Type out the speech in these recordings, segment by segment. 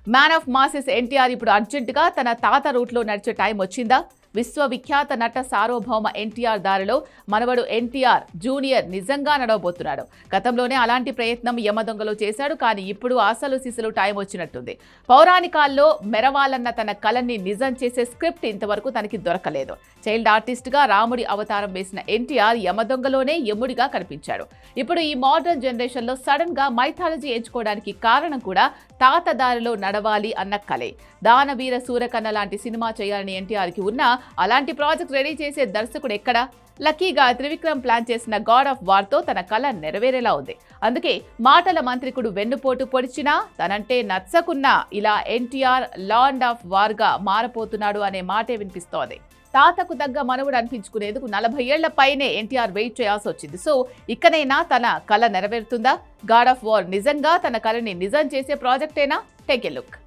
Man of masses NTR ఇప్పుడు అర్జెంటుగా తన తాత రూట్లో నడిచే టైం వచ్చిందా? విశ్వవిఖ్యాత నట సార్వభౌమ ఎన్టీఆర్ దారిలో మనవడు ఎన్టీఆర్ జూనియర్ నిజంగా నడవబోతున్నాడు. గతంలోనే అలాంటి ప్రయత్నం యమదొంగలో చేశాడు. కానీ ఇప్పుడు అసలు సిసలు టైం వచ్చినట్టుంది. పౌరాణికాల్లో మెరవాలన్న తన కలన్ని నిజం చేసే స్క్రిప్ట్ ఇంతవరకు తనకి దొరకలేదు. చైల్డ్ ఆర్టిస్ట్గా రాముడి అవతారం వేసిన ఎన్టీఆర్ యమదొంగలోనే యముడిగా కనిపించాడు. ఇప్పుడు ఈ మోడర్న్ జనరేషన్లో సడన్ గా మైథాలజీ ఎంచుకోవడానికి కారణం కూడా తాత దారిలో నడవాలి అన్న కలే. దానవీర సూరకన్న లాంటి సినిమా చేయాలని ఎన్టీఆర్కి ఉన్నా అలాంటి ప్రాజెక్ట్ రెడీ చేసే దర్శకుడు ఎక్కడా? లక్కీగా త్రివిక్రమ్ ప్లాన్ చేసిన గాడ్ ఆఫ్ వార్తో తన కళ నెరవేరేలా ఉంది. అందుకే మాటల మంత్రికుడు వెన్నుపోటు పొడిచినా తనంటే నచ్చకున్నా ఇలా ఎన్టీఆర్ లాండ్ ఆఫ్ వార్గా మారపోతున్నాడు అనే మాటే వినిపిస్తోంది. తాతకు తగ్గ మనవుడు అనిపించుకునేందుకు 40 ఏళ్ల పైనే ఎన్టీఆర్ వెయిట్ చేయాల్సి వచ్చింది. సో ఇకనైనా తన కళ నెరవేరుతుందా? గాడ్ ఆఫ్ వార్ నిజంగా తన కళని నిజం చేసే ప్రాజెక్టేనా? Take a look.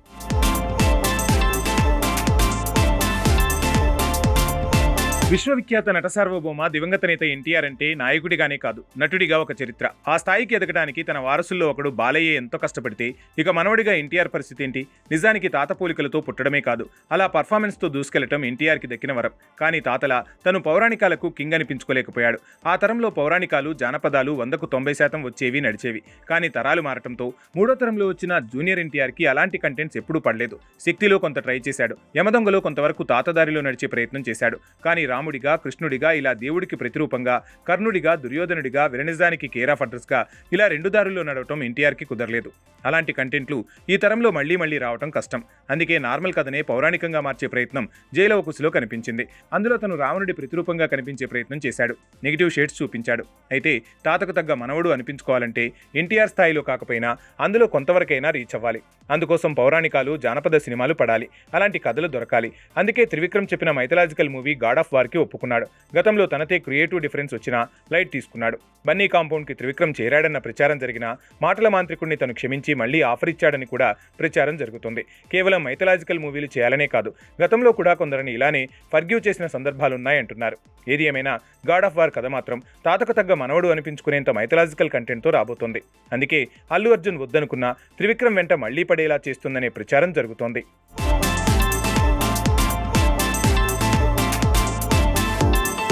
విశ్వవిఖ్యాత నట సార్వభౌమ దివంగత నేత ఎన్టీఆర్ అంటే నాయకుడిగానే కాదు, నటుడిగా ఒక చరిత్ర. ఆ స్థాయికి ఎదగడానికి తన వారసుల్లో ఒకడు బాలయ్య ఎంతో కష్టపడితే ఇక మనవడిగా ఎన్టీఆర్ పరిస్థితి ఏంటి? నిజానికి తాత పోలికలతో పుట్టడమే కాదు, అలా పర్ఫార్మెన్స్తో దూసుకెళ్లటం ఎన్టీఆర్కి దక్కిన వరం. కానీ తాతలా తను పౌరాణికాలకు కింగ్ అనిపించుకోలేకపోయాడు. ఆ తరంలో పౌరాణికాలు, జానపదాలు 100కు 90% వచ్చేవి, నడిచేవి. కానీ తరాలు మారటంతో మూడో తరంలో వచ్చిన జూనియర్ ఎన్టీఆర్కి అలాంటి కంటెంట్స్ ఎప్పుడూ పడలేదు. శక్తిలో కొంత ట్రై చేశాడు, యమదొంగలో కొంతవరకు తాతదారిలో నడిచే ప్రయత్నం చేశాడు. కానీ రాముడిగా, కృష్ణుడిగా, ఇలా దేవుడికి ప్రతిరూపంగా, కర్ణుడిగా, దుర్యోధనుడిగా, విలనిజానికి కేర్ ఆఫ్ అడ్రస్గా ఇలా 2 దారుల్లో నడవటం ఎన్టీఆర్కి కుదరలేదు. అలాంటి కంటెంట్లు ఈ తరంలో మళ్లీ రావటం కష్టం. అందుకే నార్మల్ కథనే పౌరాణికంగా మార్చే ప్రయత్నం జైలవ కుశలో కనిపించింది. అందులో తను రావణుడి ప్రతిరూపంగా కనిపించే ప్రయత్నం చేశాడు, నెగిటివ్ షేడ్స్ చూపించాడు. అయితే తాతకు తగ్గ మనవడు అనిపించుకోవాలంటే ఎన్టీఆర్ స్థాయిలో కాకపోయినా అందులో కొంతవరకైనా రీచ్ అవ్వాలి. అందుకోసం పౌరాణికాలు, జానపద సినిమాలు పడాలి, అలాంటి కథలు దొరకాలి. అందుకే త్రివిక్రమ్ చెప్పిన మైథలాజికల్ మూవీ గాడ్ ఆఫ్ వార్కి ఒప్పుకున్నాడు. గతంలో తనతే క్రియేటివ్ డిఫరెన్స్ వచ్చినా లైట్ తీసుకున్నాడు. బన్నీ కాంపౌండ్కి త్రివిక్రమ్ చేరాడన్న ప్రచారం జరిగినా మాటల మాంత్రికుడిని తను క్షమించి మళ్లీ ఆఫర్ ఇచ్చాడని కూడా ప్రచారం జరుగుతుంది. కేవలం మైథలాజికల్ మూవీలు చేయాలనే కాదు, గతంలో కూడా కొందరిని ఇలానే ఫర్గ్యూ చేసిన సందర్భాలున్నాయంటున్నారు. ఏది ఏమైనా గాడ్ ఆఫ్ వార్ కథ మాత్రం తాతకు తగ్గ మనవడు అనిపించుకునేంత మైథలాజికల్ కంటెంట్తో రాబోతోంది. అందుకే అల్లు అర్జున్ వద్దనుకున్న త్రివిక్రమ్ వెంట మళ్లీ పడేలా చేస్తుందనే ప్రచారం జరుగుతోంది.